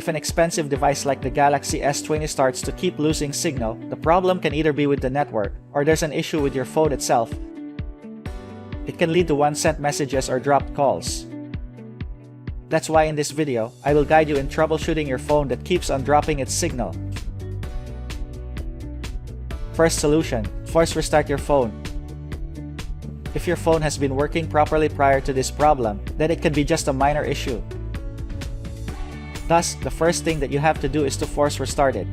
If an expensive device like the Galaxy S20 starts to keep losing signal, the problem can either be with the network, or there's an issue with your phone itself. It can lead to unsent messages or dropped calls. That's why in this video, I will guide you in troubleshooting your phone that keeps on dropping its signal. First solution, force restart your phone. If your phone has been working properly prior to this problem, then it can be just a minor issue. Thus, the first thing that you have to do is to force restart it.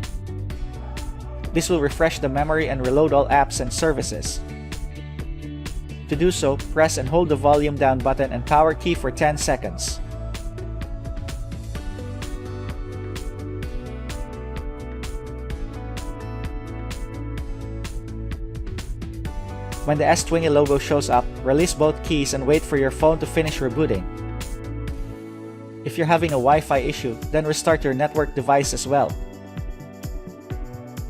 This will refresh the memory and reload all apps and services. To do so, press and hold the volume down button and power key for 10 seconds. When the S20 logo shows up, release both keys and wait for your phone to finish rebooting. If you're having a Wi-Fi issue, then restart your network device as well.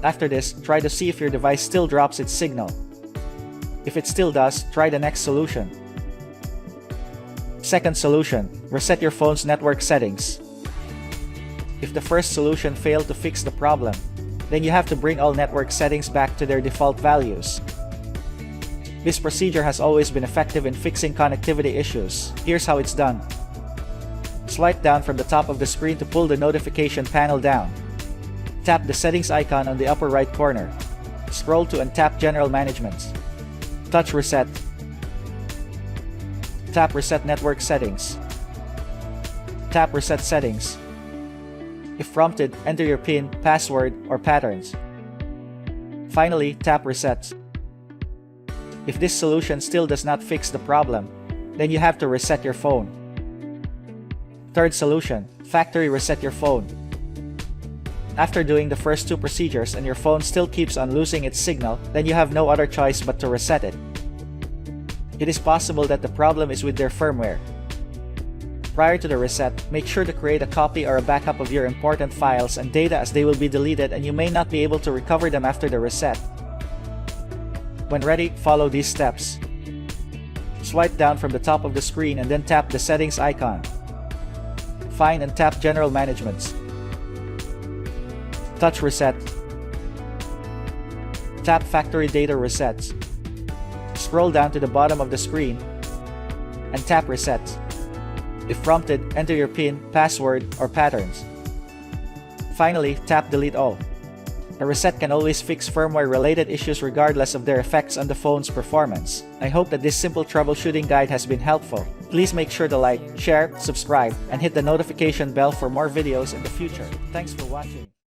After this, try to see if your device still drops its signal. If it still does, try the next solution. Second solution, reset your phone's network settings. If the first solution failed to fix the problem, then you have to bring all network settings back to their default values. This procedure has always been effective in fixing connectivity issues. Here's how it's done. Swipe down from the top of the screen to pull the notification panel down. Tap the settings icon on the upper right corner. Scroll to and tap General Management. Touch Reset. Tap Reset Network Settings. Tap Reset Settings. If prompted, enter your PIN, password, or patterns. Finally, tap Reset. If this solution still does not fix the problem, then you have to reset your phone. Third solution, factory reset your phone. After doing the first two procedures and your phone still keeps on losing its signal, then you have no other choice but to reset it. It is possible that the problem is with their firmware. Prior to the reset, make sure to create a copy or a backup of your important files and data, as they will be deleted and you may not be able to recover them after the reset. When ready, follow these steps. Swipe down from the top of the screen and then tap the settings icon. Find and tap General Management. Touch Reset. Tap Factory Data Reset. Scroll down to the bottom of the screen and tap Reset. If prompted, enter your PIN, password, or patterns. Finally, tap Delete All. A reset can always fix firmware-related issues regardless of their effects on the phone's performance. I hope that this simple troubleshooting guide has been helpful. Please make sure to like, share, subscribe, and hit the notification bell for more videos in the future. Thanks for watching.